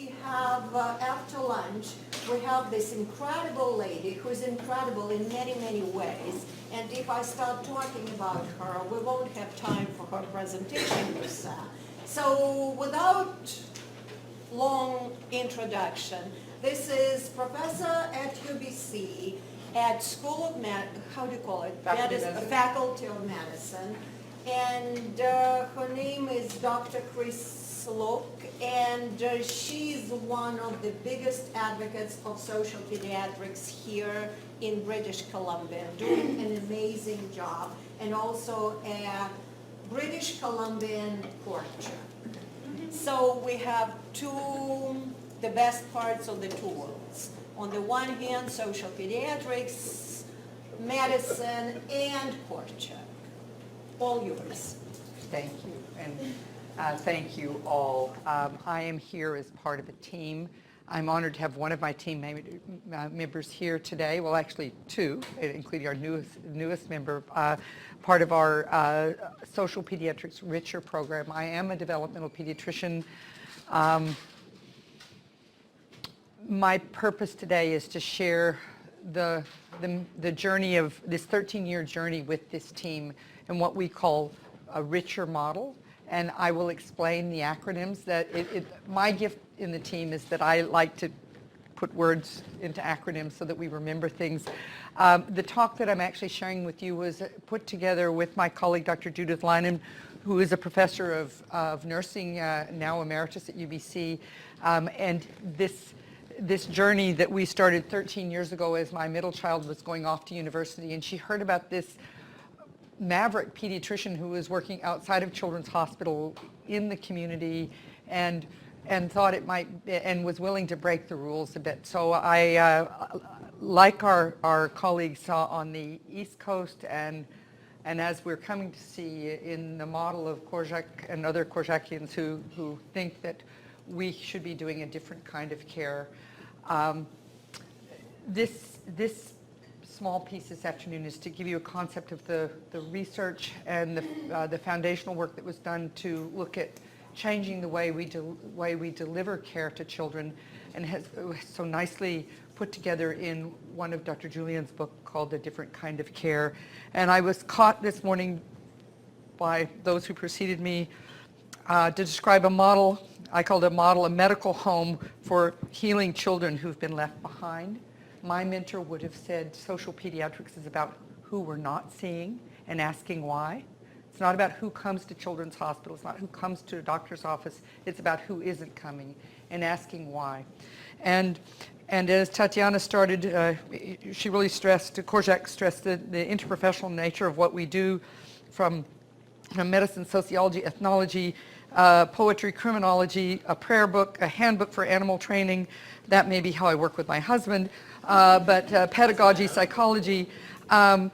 we have, after lunch, we have this incredible lady who's incredible in many, many ways. And if I start talking about her, we won't have time for her presentation per se. So without long introduction, this is professor at UBC at School of how do you call it? Faculty of Medicine. And her name is Dr. Chris Sloak, and she's one of the biggest advocates of social pediatrics here in British Columbia, doing an amazing job, and also a British Columbian courtier. So we have the best parts of the two worlds. On the one hand, social pediatrics, medicine, and courtier. All yours. Thank you, and thank you all. I am here as part of a team. I'm honored to have one of my team members here today. Well, actually two, including our newest member, part of our social pediatrics Richer program. I am a developmental pediatrician. My purpose today is to share the journey of this 13-year journey with this team and what we call a Richer model. And I will explain the acronyms. That my gift in the team is that I like to put words into acronyms so that we remember things. The talk that I'm actually sharing with you was put together with my colleague, Dr. Judith Lynam, who is a professor of nursing, now emeritus at UBC. And this journey that we started 13 years ago as my middle child was going off to university, and she heard about this maverick pediatrician who was working outside of Children's Hospital in the community and thought it might, and was willing to break the rules a bit. So I, like our colleagues on the East Coast, and as we're coming to see in the model of Korczak and other Korczakians who think that we should be doing a different kind of care. This small piece this afternoon is to give you a concept of the research and the foundational work that was done to look at changing the way we deliver care to children, and has so nicely put together in one of Dr. Julian's book called A Different Kind of Care. And I was caught this morning by those who preceded me to describe a model. I called a model a medical home for healing children who've been left behind. My mentor would have said social pediatrics is about who we're not seeing and asking why. It's not about who comes to Children's Hospital. It's not who comes to a doctor's office. It's about who isn't coming and asking why. And as Tatiana started, she really stressed, Korczak stressed the interprofessional nature of what we do, from medicine, sociology, ethnology, poetry, criminology, a prayer book, a handbook for animal training. That may be how I work with my husband, but pedagogy, psychology, and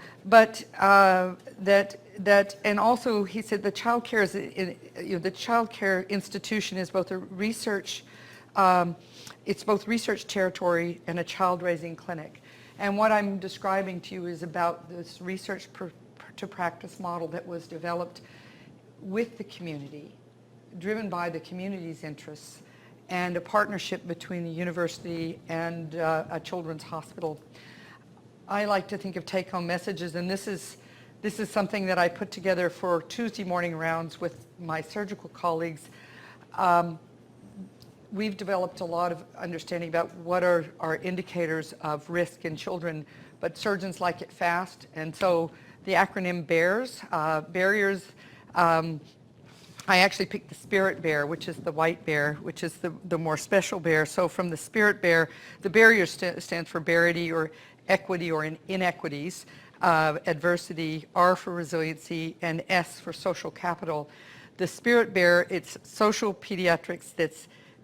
also he said the child care is, the child care institution is both a research, it's both research territory and a child raising clinic. And what I'm describing to you is about this research to practice model that was developed with the community, driven by the community's interests, and a partnership between the university and a children's hospital. I like to think of take-home messages, and this is something that I put together for Tuesday morning rounds with my surgical colleagues. We've developed a lot of understanding about what are our indicators of risk in children, but surgeons like it fast, and so the acronym BEARS, barriers. I actually picked the spirit bear, which is the white bear, which is the more special bear. So from the spirit bear, the barrier stands for barity or equity or inequities, adversity, R for resiliency, and S for social capital. The spirit bear, it's social pediatrics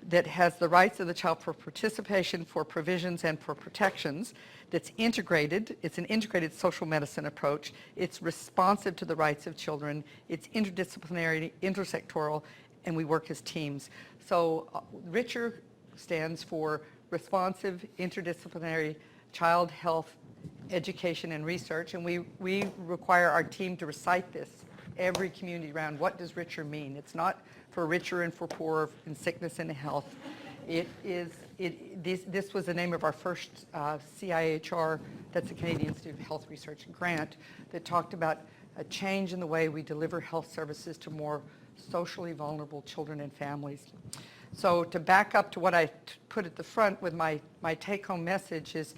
that has the rights of the child for participation, for provisions, and for protections. That's integrated. It's an integrated social medicine approach. It's responsive to the rights of children. It's interdisciplinary, intersectoral, and we work as teams. So Richer stands for responsive, interdisciplinary child health, education, and research. And we require our team to recite this every community round. What does Richer mean? It's not for richer and for poor, in sickness and health. This was the name of our first CIHR, that's the Canadian Institute of Health Research grant, that talked about a change in the way we deliver health services to more socially vulnerable children and families. So to back up to what I put at the front with my take-home message is,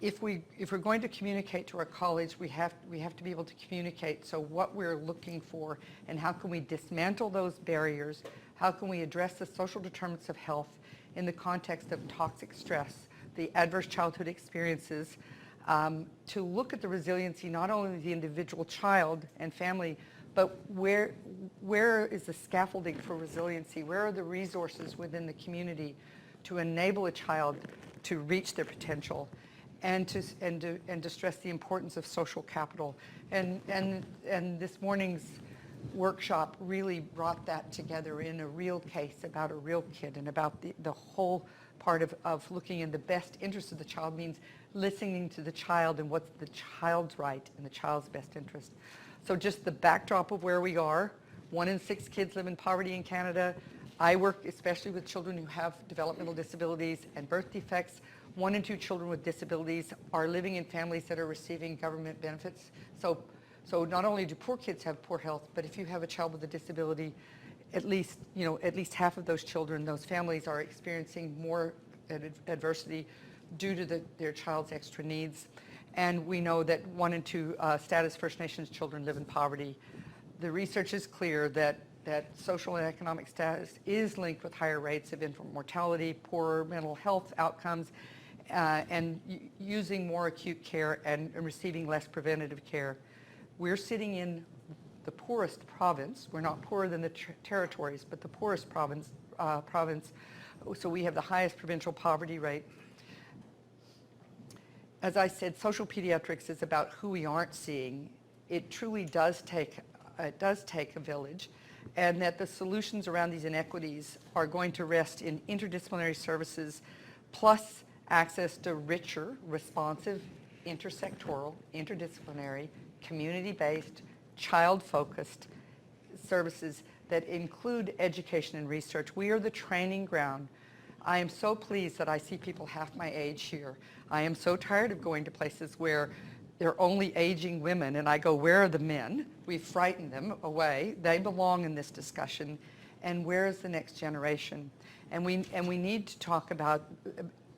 if we're going to communicate to our colleagues, we have to be able to communicate so what we're looking for and how can we dismantle those barriers, how can we address the social determinants of health in the context of toxic stress, the adverse childhood experiences, to look at the resiliency not only of the individual child and family, but where is the scaffolding for resiliency? Where are the resources within the community to enable a child to reach their potential? And to stress the importance of social capital. And this morning's workshop really brought that together in a real case about a real kid, and about the whole part of looking in the best interest of the child means listening to the child and what's the child's right and the child's best interest. So just the backdrop of where we are, 1 in 6 kids live in poverty in Canada. I work especially with children who have developmental disabilities and birth defects. 1 in 2 children with disabilities are living in families that are receiving government benefits. So not only do poor kids have poor health, but if you have a child with a disability, at least half of those children, those families are experiencing more adversity due to their child's extra needs. And we know that 1 in 2 status First Nations children live in poverty. The research is clear that social and economic status is linked with higher rates of infant mortality, poorer mental health outcomes, and using more acute care and receiving less preventative care. We're sitting in the poorest province. We're not poorer than the territories, but the poorest province. So we have the highest provincial poverty rate. As I said, social pediatrics is about who we aren't seeing. It truly does take a village, and that the solutions around these inequities are going to rest in interdisciplinary services, plus access to richer, responsive, intersectoral, interdisciplinary, community-based, child-focused services that include education and research. We are the training ground. I am so pleased that I see people half my age here. I am so tired of going to places where they're only aging women, and I go, where are the men? We've frightened them away. They belong in this discussion. And where is the next generation? And we need to talk about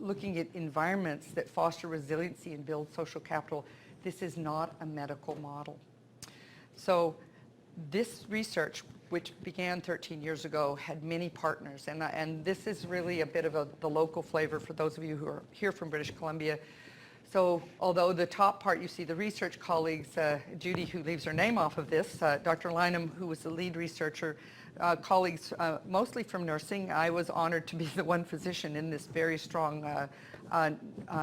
looking at environments that foster resiliency and build social capital. This is not a medical model. So this research, which began 13 years ago, had many partners. And this is really a bit of the local flavor for those of you who are here from British Columbia. So although the top part, you see the research colleagues, Judy, who leaves her name off of this, Dr. Lynham, who was the lead researcher, colleagues mostly from nursing. I was honored to be the one physician in this very strong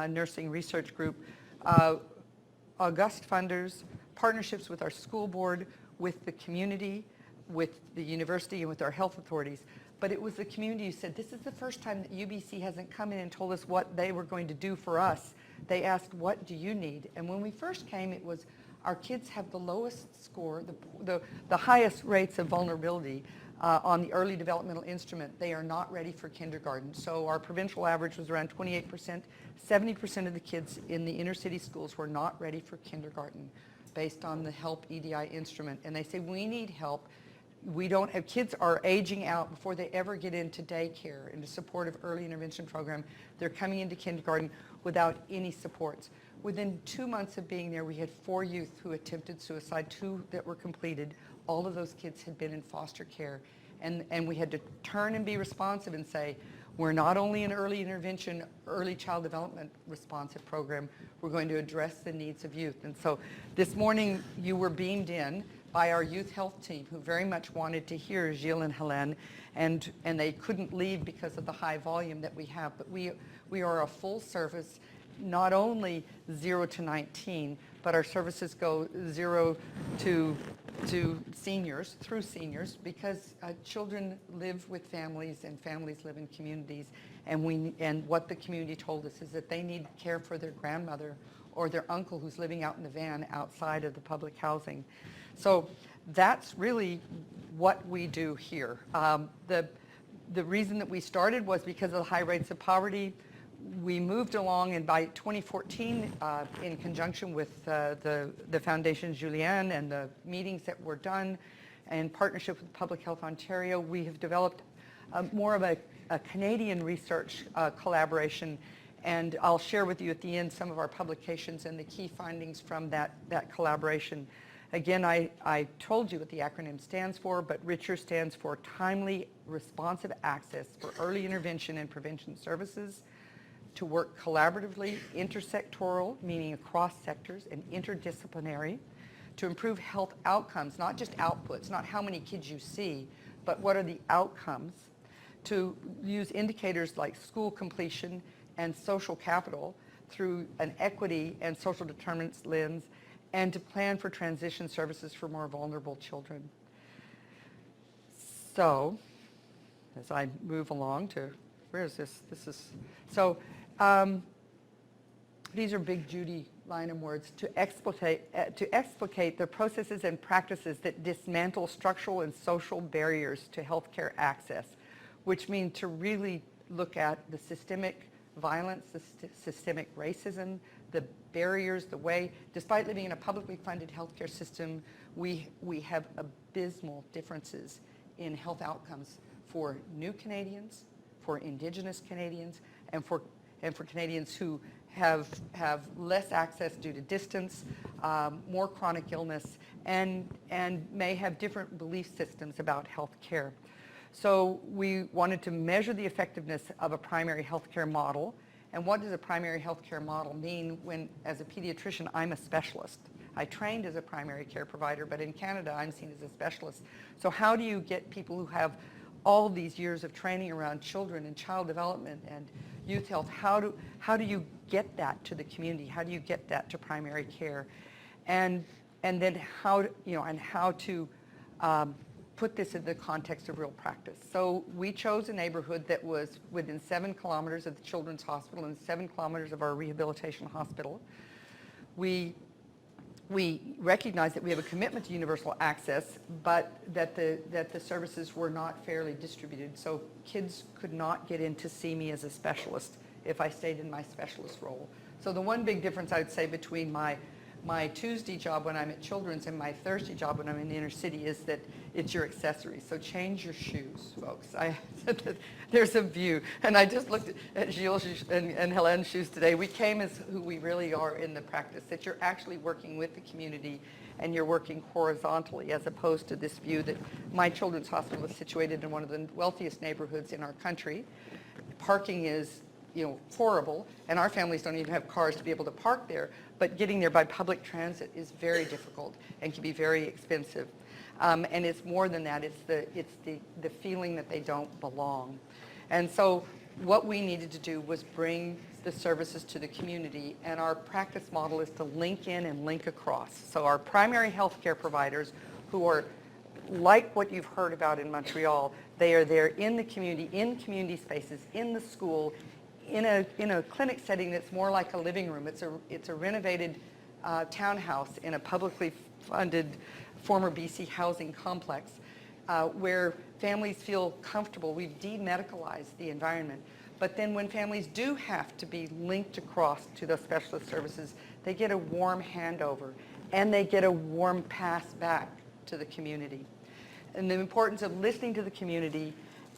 nursing research group. August funders, partnerships with our school board, with the community, with the university, and with our health authorities. But it was the community who said, this is the first time that UBC hasn't come in and told us what they were going to do for us. They asked, what do you need? And when we first came, it was, our kids have the lowest score, the highest rates of vulnerability on the early developmental instrument. They are not ready for kindergarten. So our provincial average was around 28%. 70% of the kids in the inner city schools were not ready for kindergarten based on the HELP EDI instrument. And they say, we need help. We don't have, kids are aging out before they ever get into daycare, into supportive early intervention program. They're coming into kindergarten without any supports. Within 2 months of being there, we had 4 youth who attempted suicide, 2 that were completed. All of those kids had been in foster care. And we had to turn and be responsive and say, we're not only an early intervention, early child development responsive program, we're going to address the needs of youth. And so this morning you were beamed in by our youth health team, who very much wanted to hear Gilles and Helene, and they couldn't leave because of the high volume that we have. But we are a full service, not only 0 to 19, but our services go 0 to seniors, through seniors, because children live with families and families live in communities. And what the community told us is that they need care for their grandmother or their uncle who's living out in the van outside of the public housing. So that's really what we do here. The reason that we started was because of the high rates of poverty. We moved along, and by 2014, in conjunction with the Foundation Julian and the meetings that were done, in partnership with Public Health Ontario, we have developed more of a Canadian research collaboration, and I'll share with you at the end some of our publications and the key findings from that collaboration. Again, I told you what the acronym stands for, but RICHER stands for Timely Responsive Access for Early Intervention and Prevention Services, to work collaboratively, intersectoral, meaning across sectors, and interdisciplinary, to improve health outcomes, not just outputs, not how many kids you see, but what are the outcomes, to use indicators like school completion and social capital through an equity and social determinants lens, and to plan for transition services for more vulnerable children. So, as I move along to, where is this? These are big Judy Lynam words, to explicate the processes and practices that dismantle structural and social barriers to healthcare access, which mean to really look at the systemic violence, the systemic racism, the barriers, the way, despite living in a publicly funded healthcare system, we have abysmal differences in health outcomes for new Canadians, for Indigenous Canadians, and for Canadians who have less access due to distance, more chronic illness, and may have different belief systems about health care. So we wanted to measure the effectiveness of a primary health care model. And what does a primary health care model mean when, as a pediatrician, I'm a specialist? I trained as a primary care provider, but in Canada, I'm seen as a specialist. So how do you get people who have all these years of training around children and child development and youth health, how do you get that to the community? How do you get that to primary care? And then how to put this in the context of real practice. So we chose a neighborhood that was within 7 kilometers of the Children's Hospital and 7 kilometers of our rehabilitation hospital. We recognize that we have a commitment to universal access, but that the services were not fairly distributed. So kids could not get in to see me as a specialist if I stayed in my specialist role. So the one big difference I would say between my Tuesday job when I'm at Children's and my Thursday job when I'm in the inner city is that it's your accessories. So change your shoes, folks. There's a view. And I just looked at Gilles and Helene's shoes today. We came as who we really are in the practice, that you're actually working with the community and you're working horizontally, as opposed to this view that my Children's Hospital is situated in one of the wealthiest neighborhoods in our country. Parking is horrible, and our families don't even have cars to be able to park there, but getting there by public transit is very difficult and can be very expensive. And it's more than that, it's the feeling that they don't belong. And so what we needed to do was bring the services to the community, and our practice model is to link in and link across. So our primary health care providers, who are like what you've heard about in Montreal, they are there in the community, in community spaces, in the school, in a clinic setting that's more like a living room. It's a renovated townhouse in a publicly funded former BC housing complex where families feel comfortable. We've demedicalized the environment. But then when families do have to be linked across to those specialist services, they get a warm handover and they get a warm pass back to the community. And the importance of listening to the community,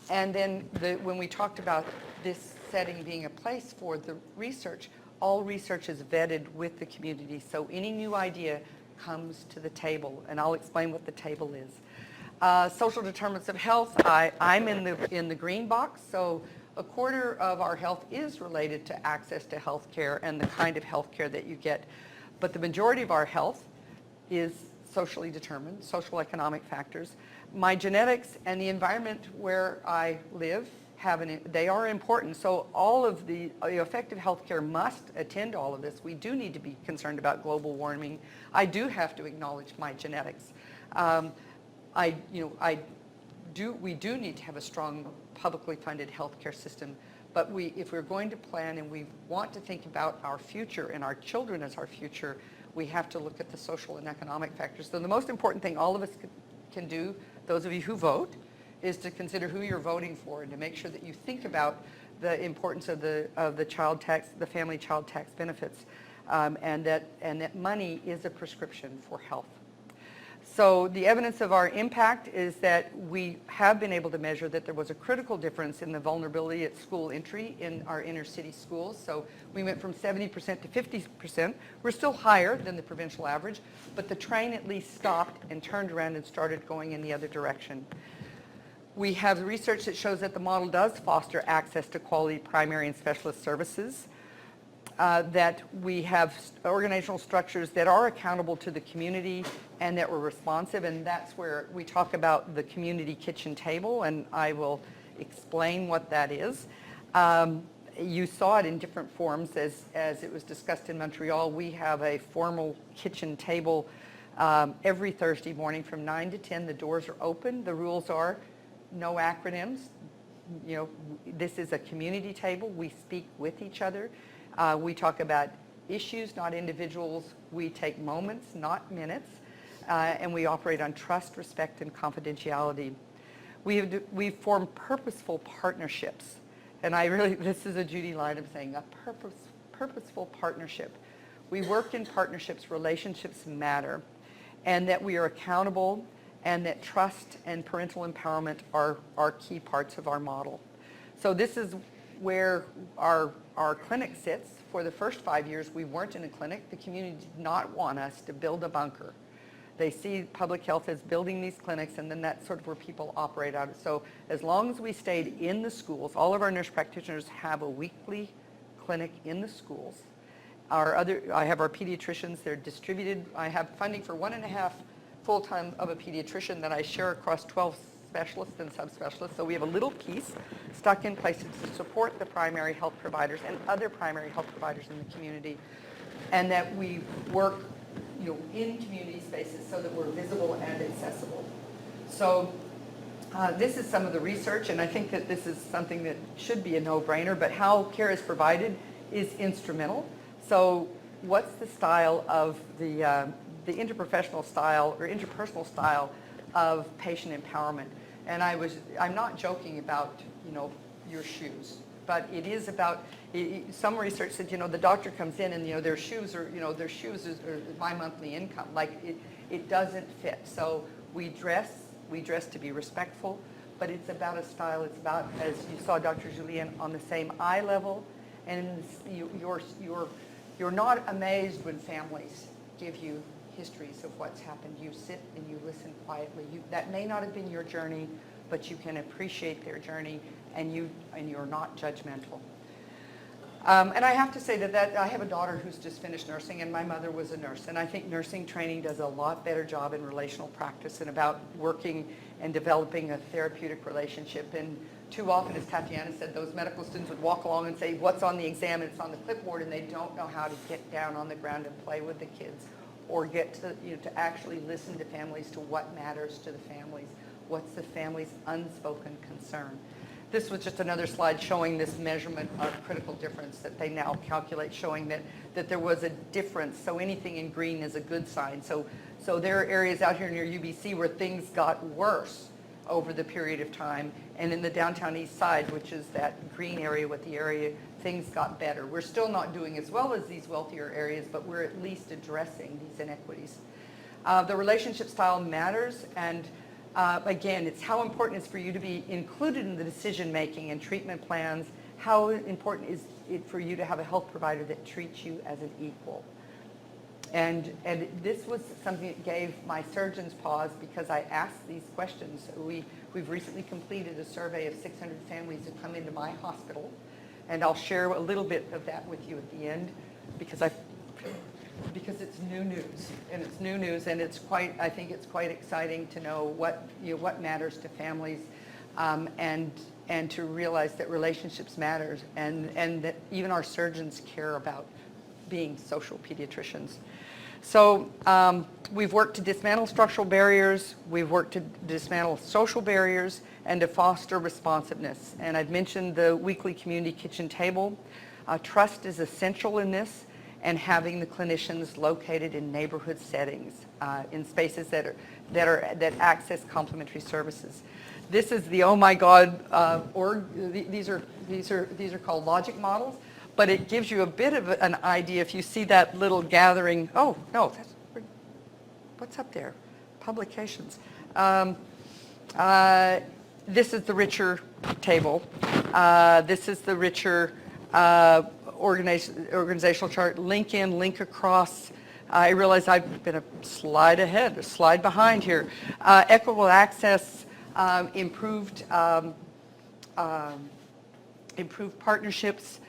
and then when we talked about this setting being a place for the research, all research is vetted with the community. So any new idea comes to the table, and I'll explain what the table is. Social determinants of health, I'm in the green box, so a quarter of our health is related to access to health care and the kind of health care that you get. But the majority of our health is socially determined, social economic factors. My genetics and the environment where I live, they are important. So all of the effective healthcare must attend to all of this. We do need to be concerned about global warming. I do have to acknowledge my genetics. We do need to have a strong publicly funded healthcare system. But if we're going to plan and we want to think about our future and our children as our future, we have to look at the social and economic factors. So the most important thing all of us can do, those of you who vote, is to consider who you're voting for and to make sure that you think about the importance of the child tax, the family child tax benefits, and that money is a prescription for health. So the evidence of our impact is that we have been able to measure that there was a critical difference in the vulnerability at school entry in our inner city schools. So we went from 70% to 50%. We're still higher than the provincial average, but the train at least stopped and turned around and started going in the other direction. We have research that shows that the model does foster access to quality primary and specialist services. That we have organizational structures that are accountable to the community and that were responsive, and that's where we talk about the community kitchen table, and I will explain what that is. You saw it in different forms as it was discussed in Montreal. We have a formal kitchen table every Thursday morning from 9 to 10. The doors are open. The rules are no acronyms. You know, this is a community table. We speak with each other. We talk about issues, not individuals. We take moments, not minutes. And we operate on trust, respect, and confidentiality. We've formed purposeful partnerships. And this is a Judy line I'm saying, a purposeful partnership. We work in partnerships, relationships matter, and that we are accountable, and that trust and parental empowerment are key parts of our model. So this is where our clinic sits. For the first 5 years, we weren't in a clinic. The community did not want us to build a bunker. They see public health as building these clinics, and then that's sort of where people operate out of. So as long as we stayed in the schools, all of our nurse practitioners have a weekly clinic in the schools. I have our pediatricians, they're distributed. I have funding for 1.5 full-time of a pediatrician that I share across 12 specialists and subspecialists. So we have a little piece stuck in place to support the primary health providers and other primary health providers in the community, and that we work, you know, in community spaces so that we're visible and accessible. So this is some of the research, and I think that this is something that should be a no-brainer, but how care is provided is instrumental. So what's the style of the interprofessional style or interpersonal style of patient empowerment? And I'm not joking about, you know, your shoes, but it is about, some research said, you know, the doctor comes in and, you know, their shoes are my monthly income. Like it doesn't fit. So we dress to be respectful, but it's about a style. It's about, as you saw Dr. Julien, on the same eye level, and you're not amazed when families give you histories of what's happened. You sit and you listen quietly. That may not have been your journey, but you can appreciate their journey, and you're not judgmental. And I have to say that I have a daughter who's just finished nursing, and my mother was a nurse, and I think nursing training does a lot better job in relational practice and about working and developing a therapeutic relationship. And too often, as Tatiana said, those medical students would walk along and say, what's on the exam? And it's on the clipboard, and they don't know how to get down on the ground and play with the kids, or get to, you know, to actually listen to families, to what matters to the families, what's the family's unspoken concern. This was just another slide showing this measurement of critical difference that they now calculate, showing that there was a difference. So anything in green is a good sign. So there are areas out here near UBC where things got worse over the period of time, and in the downtown east side, which is that green area with the area, things got better. We're still not doing as well as these wealthier areas, but we're at least addressing these inequities. The relationship style matters, and again, it's how important it is for you to be included in the decision making and treatment plans. How important is it for you to have a health provider that treats you as an equal? And this was something that gave my surgeons pause, because I asked these questions. We've recently completed a survey of 600 families that come into my hospital, and I'll share a little bit of that with you at the end, because it's new news, and I think it's quite exciting to know what matters to families, and to realize that relationships matter, and that even our surgeons care about being social pediatricians. So we've worked to dismantle structural barriers, we've worked to dismantle social barriers, and to foster responsiveness. And I've mentioned the weekly community kitchen table. Trust is essential in this, and having the clinicians located in neighborhood settings, in spaces that are, that access complementary services. This is the oh my God org. These are called logic models, but it gives you a bit of an idea if you see that little gathering. Oh no, what's up there? Publications. This is the richer table. This is the richer organizational chart. Link in, link across. I realize I've been a slide ahead, a slide behind here. Equitable access, improved partnerships,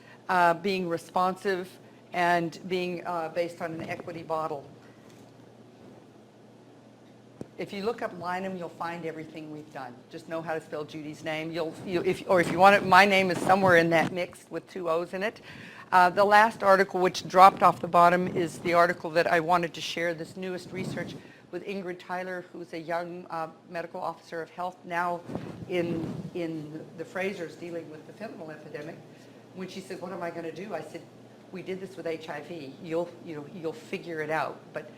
being responsive, and being based on an equity model. If you look up Lynham, you'll find everything we've done. Just know how to spell Judy's name. If you want it, my name is somewhere in that mix with 2 O's in it. The last article, which dropped off the bottom, is the article that I wanted to share, this newest research with Ingrid Tyler, who's a young medical officer of health now in the Frasers dealing with the fentanyl epidemic. When she said, "What am I going to do?" I said, "We did this with HIV. You'll figure it out." But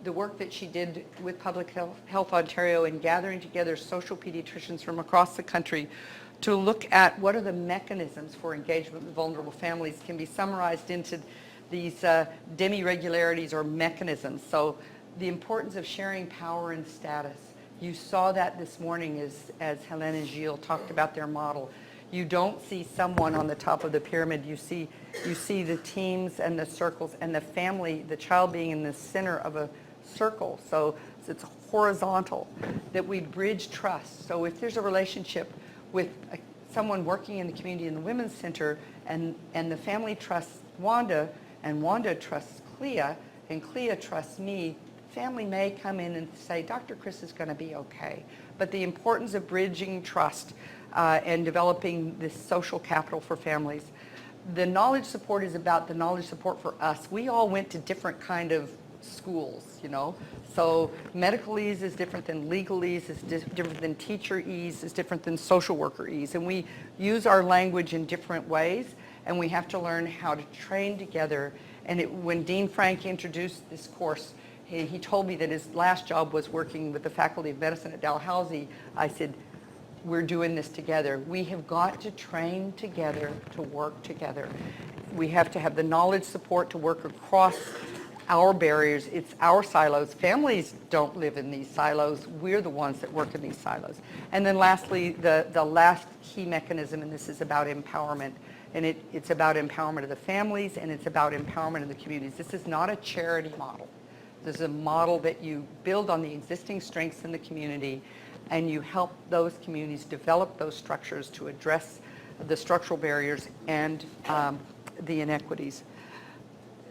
the work that she did with Public Health Ontario in gathering together social pediatricians from across the country to look at what are the mechanisms for engagement with vulnerable families can be summarized into these demi-regularities or mechanisms. So the importance of sharing power and status. You saw that this morning as Hélène and Gilles talked about their model. You don't see someone on the top of the pyramid. You see the teams and the circles and the family, the child being in the center of a circle. So it's horizontal, that we bridge trust. So if there's a relationship with someone working in the community in the Women's Center and the family trusts Wanda and Wanda trusts Clea and Clea trusts me, family may come in and say, "Dr. Chris is going to be okay." But the importance of bridging trust and developing this social capital for families. The knowledge support is about the knowledge support for us. We all went to different kind of schools, So medicalese is different than legalese, is different than teacherese, is different than social workerese. And we use our language in different ways, and we have to learn how to train together. And when Dean Frank introduced this course, he told me that his last job was working with the Faculty of Medicine at Dalhousie. I said, "We're doing this together. We have got to train together to work together. We have to have the knowledge support to work across our barriers. It's our silos. Families don't live in these silos. We're the ones that work in these silos." And then lastly, the last key mechanism, and this is about empowerment. And it's about empowerment of the families, and it's about empowerment of the communities. This is not a charity model. This is a model that you build on the existing strengths in the community, and you help those communities develop those structures to address the structural barriers and the inequities.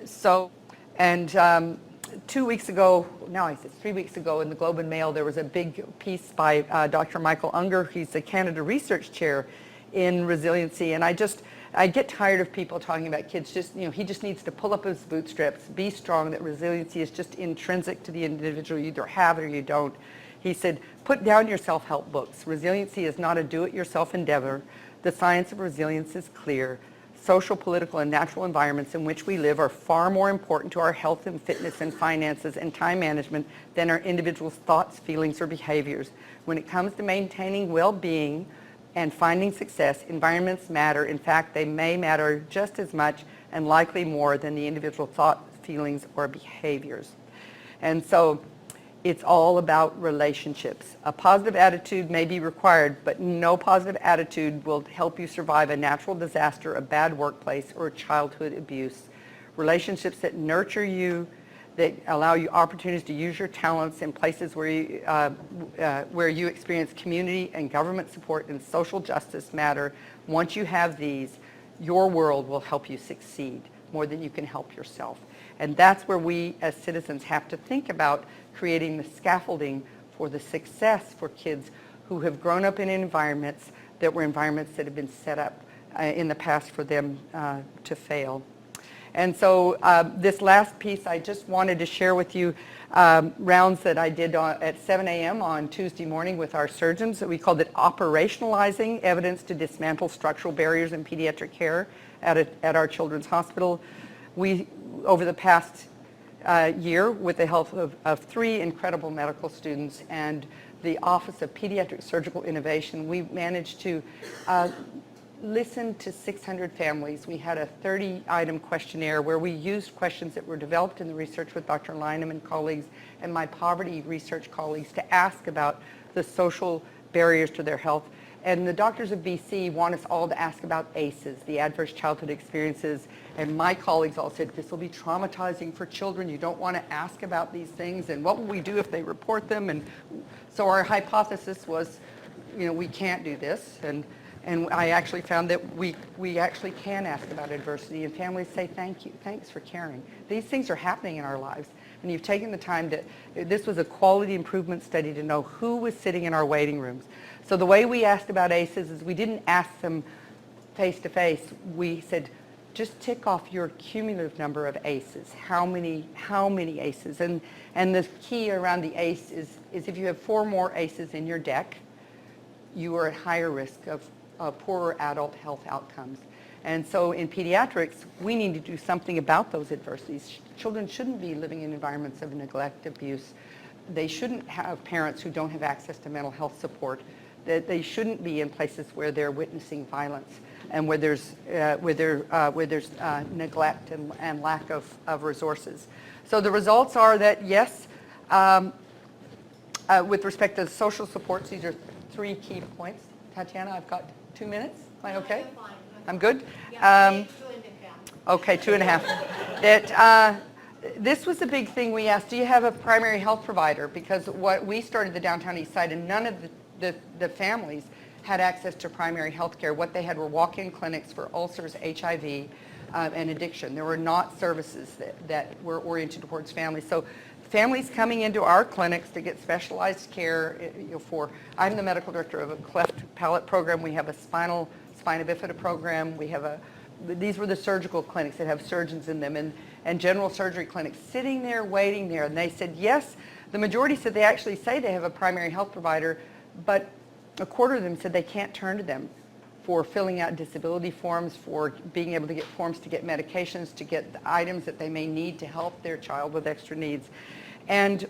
So, and 2 weeks ago, now I said 3 weeks ago in the Globe and Mail, there was a big piece by Dr. Michael Unger. He's the Canada Research Chair in Resiliency, and I get tired of people talking about kids he just needs to pull up his bootstraps, be strong, that resiliency is just intrinsic to the individual. You either have it or you don't. He said, "Put down your self-help books. Resiliency is not a do-it-yourself endeavor. The science of resilience is clear. Social, political, and natural environments in which we live are far more important to our health and fitness and finances and time management than our individuals' thoughts, feelings, or behaviors. When it comes to maintaining well-being and finding success, environments matter. In fact, they may matter just as much and likely more than the individual thoughts, feelings, or behaviors." And so it's all about relationships. A positive attitude may be required, but no positive attitude will help you survive a natural disaster, a bad workplace, or childhood abuse. Relationships that nurture you, that allow you opportunities to use your talents in places where you experience community and government support and social justice matter. Once you have these, your world will help you succeed more than you can help yourself. And that's where we as citizens have to think about creating the scaffolding for the success for kids who have grown up in environments that were environments that have been set up in the past for them to fail. And so this last piece I just wanted to share with you rounds that I did at 7 a.m. on Tuesday morning with our surgeons. We called it Operationalizing Evidence to Dismantle Structural Barriers in Pediatric Care at our Children's Hospital. We, over the past year, with the help of 3 incredible medical students and the Office of Pediatric Surgical Innovation, we managed to listen to 600 families. We had a 30-item questionnaire where we used questions that were developed in the research with Dr. Lynham and colleagues and my poverty research colleagues to ask about the social barriers to their health. And the doctors of BC want us all to ask about ACEs, the adverse childhood experiences. And my colleagues all said, this will be traumatizing for children. You don't want to ask about these things. And what will we do if they report them? And so our hypothesis was, we can't do this. And I actually found that we actually can ask about adversity. And families say, thank you, thanks for caring. These things are happening in our lives. And you've taken the time this was a quality improvement study to know who was sitting in our waiting rooms. So the way we asked about ACEs is we didn't ask them face to face. We said, just tick off your cumulative number of ACEs. How many ACEs? And the key around the ACE is if you have 4 more ACEs in your deck, you are at higher risk of poorer adult health outcomes. And so in pediatrics, we need to do something about those adversities. Children shouldn't be living in environments of neglect, abuse. They shouldn't have parents who don't have access to mental health support. That they shouldn't be in places where they're witnessing violence and where there's neglect and lack of resources. So the results are that yes, with respect to social supports, these are 3 key points. Tatiana, I've got 2 minutes. Am I okay? You're fine. I'm good? Yeah, 2.5. Okay, 2.5. That this was a big thing we asked, do you have a primary health provider? Because what we started the Downtown East Side and none of the families had access to primary health care. What they had were walk-in clinics for ulcers, HIV, and addiction. There were not services that were oriented towards families. So families coming into our clinics to get specialized care I'm the medical director of a cleft palate program. We have a spina bifida program. We have these were the surgical clinics that have surgeons in them and general surgery clinics sitting there, waiting there. And they said, yes, the majority said they actually say they have a primary health provider, but a quarter of them said they can't turn to them for filling out disability forms, for being able to get forms to get medications, to get the items that they may need to help their child with extra needs. And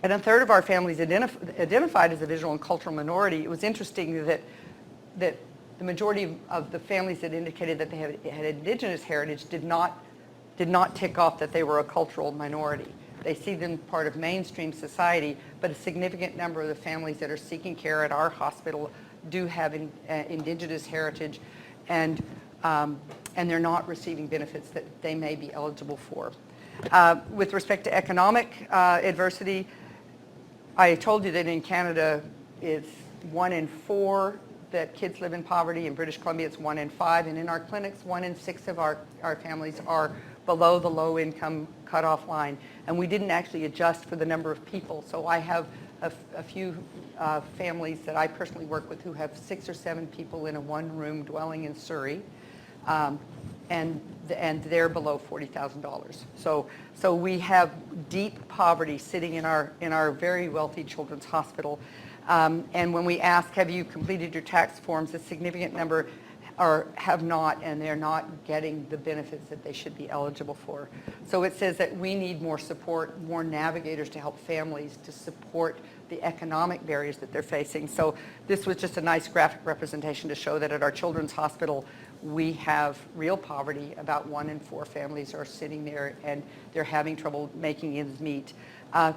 a third of our families identified as a visual and cultural minority. It was interesting that the majority of the families that indicated that they had Indigenous heritage did not tick off that they were a cultural minority. They see them part of mainstream society, but a significant number of the families that are seeking care at our hospital do have Indigenous heritage, and they're not receiving benefits that they may be eligible for. With respect to economic adversity, I told you that in Canada it's 1 in 4 that kids live in poverty. In British Columbia it's 1 in 5, and in our clinics 1 in 6 of our families are below the low income cutoff line, and we didn't actually adjust for the number of people. So I have a few families that I personally work with who have 6 or 7 people in a 1-room dwelling in Surrey, and they're below $40,000. So we have deep poverty sitting in our very wealthy children's hospital. And when we ask, have you completed your tax forms, a significant number have not, and they're not getting the benefits that they should be eligible for. So it says that we need more support, more navigators to help families to support the economic barriers that they're facing. So this was just a nice graphic representation to show that at our children's hospital we have real poverty. About 1 in 4 families are sitting there and they're having trouble making ends meet.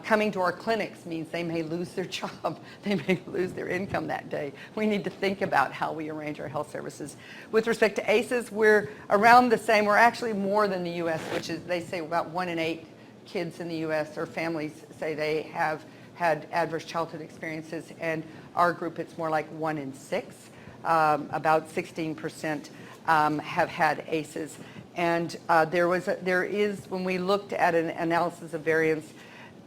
Coming to our clinics means they may lose their job, they may lose their income that day. We need to think about how we arrange our health services. With respect to ACEs, we're around the same. We're actually more than the U.S., which is, they say about 1 in 8 kids in the U.S. or families say they have had adverse childhood experiences, and our group it's more like 1 in 6. About 16% have had ACEs. And there is, when we looked at an analysis of variance,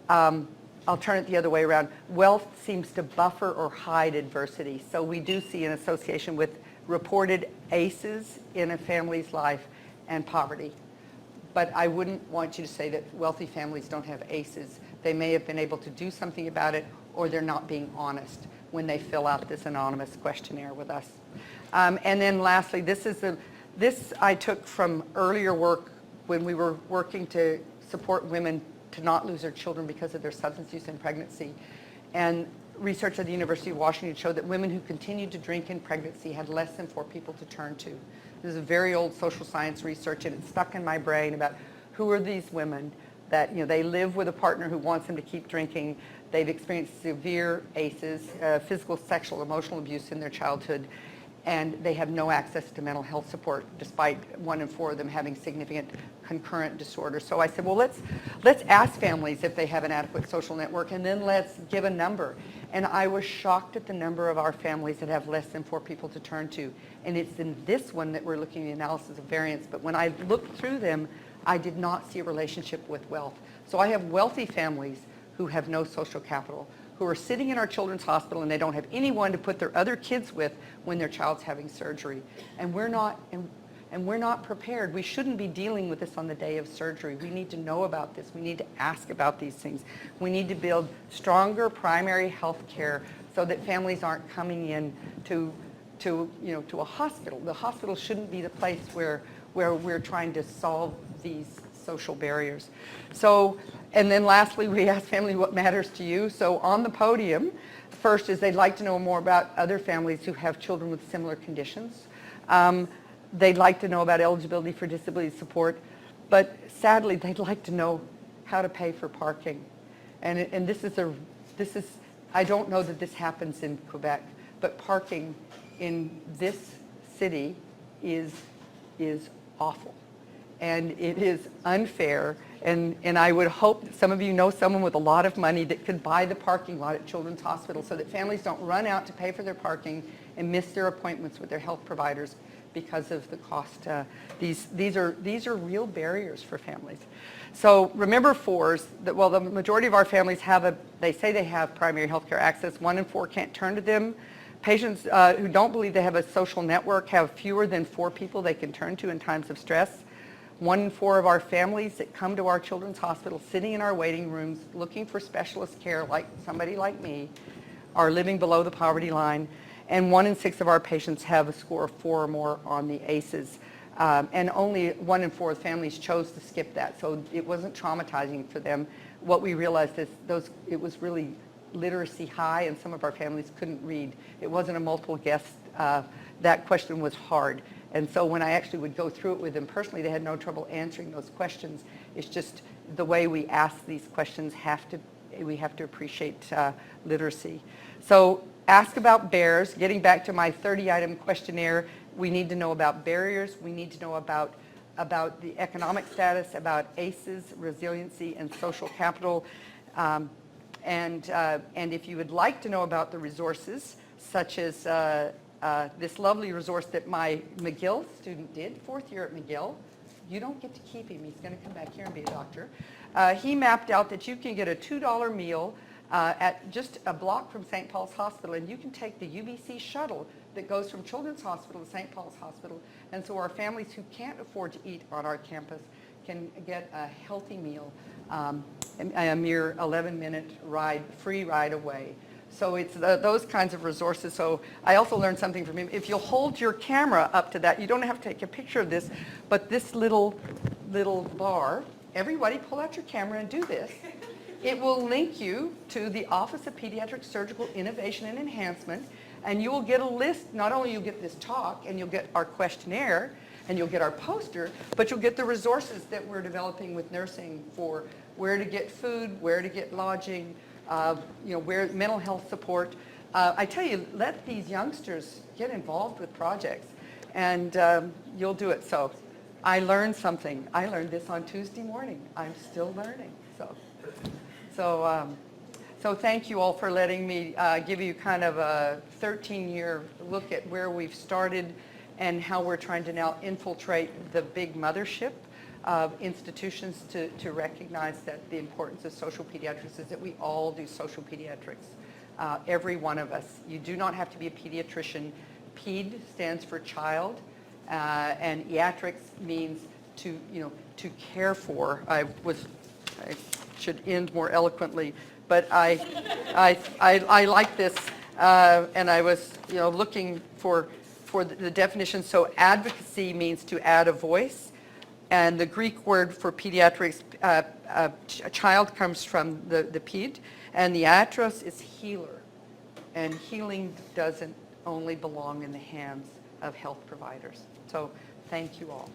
I'll turn it the other way around. Wealth seems to buffer or hide adversity. So we do see an association with reported ACEs in a family's life and poverty. But I wouldn't want you to say that wealthy families don't have ACEs. They may have been able to do something about it, or they're not being honest when they fill out this anonymous questionnaire with us. And then lastly, this I took from earlier work when we were working to support women to not lose their children because of their substance use in pregnancy. And research at the University of Washington showed that women who continued to drink in pregnancy had less than 4 people to turn to. This is a very old social science research, and it's stuck in my brain about who are these women that, they live with a partner who wants them to keep drinking. They've experienced severe ACEs, physical, sexual, emotional abuse in their childhood, and they have no access to mental health support, despite 1 in 4 of them having significant concurrent disorders. So I said, well, let's ask families if they have an adequate social network, and then let's give a number. And I was shocked at the number of our families that have less than 4 people to turn to. And it's in this one that we're looking at the analysis of variance. But when I looked through them, I did not see a relationship with wealth. So I have wealthy families who have no social capital, who are sitting in our children's hospital and they don't have anyone to put their other kids with when their child's having surgery. And we're not prepared. We shouldn't be dealing with this on the day of surgery. We need to know about this. We need to ask about these things. We need to build stronger primary health care so that families aren't coming in to a hospital. The hospital shouldn't be the place where we're trying to solve these social barriers. So, and then lastly, we ask families what matters to you. So on the podium, first is they'd like to know more about other families who have children with similar conditions. They'd like to know about eligibility for disability support, but sadly, they'd like to know how to pay for parking. And this is, I don't know that this happens in Quebec, but parking in this city is awful. And it is unfair, and I would hope that some of you know someone with a lot of money that could buy the parking lot at Children's Hospital so that families don't run out to pay for their parking and miss their appointments with their health providers because of the cost. These are real barriers for families. So remember fours, that while the majority of our families they say they have primary health care access, 1 in 4 can't turn to them. Patients who don't believe they have a social network have fewer than 4 people they can turn to in times of stress. 1 in 4 of our families that come to our children's hospital, sitting in our waiting rooms, looking for specialist care like somebody like me, are living below the poverty line. And 1 in 6 of our patients have a score of 4 or more on the ACEs. And only 1 in 4 families chose to skip that. So it wasn't traumatizing for them. What we realized is it was really literacy high, and some of our families couldn't read. It wasn't a multiple guess. That question was hard. And so when I actually would go through it with them personally, they had no trouble answering those questions. It's just the way we ask these questions we have to appreciate literacy. So ask about bears. Getting back to my 30-item questionnaire, we need to know about barriers. We need to know about the economic status, about ACEs, resiliency, and social capital. And if you would like to know about the resources, such as this lovely resource that my McGill student did, 4th year at McGill. You don't get to keep him. He's going to come back here and be a doctor. He mapped out that you can get a $2 meal at just a block from St. Paul's Hospital, and you can take the UBC shuttle that goes from Children's Hospital to St. Paul's Hospital. And so our families who can't afford to eat on our campus can get a healthy meal, a mere 11-minute ride, free ride away. So it's those kinds of resources. So I also learned something from him. If you'll hold your camera up to that, you don't have to take a picture of this, but this little bar, everybody pull out your camera and do this. It will link you to the Office of Pediatric Surgical Innovation and Enhancement, and you will get a list. Not only you'll get this talk, and you'll get our questionnaire, and you'll get our poster, but you'll get the resources that we're developing with nursing for where to get food, where to get lodging, where mental health support. I tell you, let these youngsters get involved with projects, and you'll do it. So I learned something. I learned this on Tuesday morning. I'm still learning. So thank you all for letting me give you kind of a 13-year look at where we've started and how we're trying to now infiltrate the big mothership of institutions to recognize that the importance of social pediatrics is that we all do social pediatrics. Every one of us. You do not have to be a pediatrician. PED stands for child, and iatrics means to care for. I should end more eloquently, but I like this, and I was looking for the definition. So advocacy means to add a voice. And the Greek word for pediatrics, a child comes from the ped, and the atros is healer. And healing doesn't only belong in the hands of health providers. So thank you all.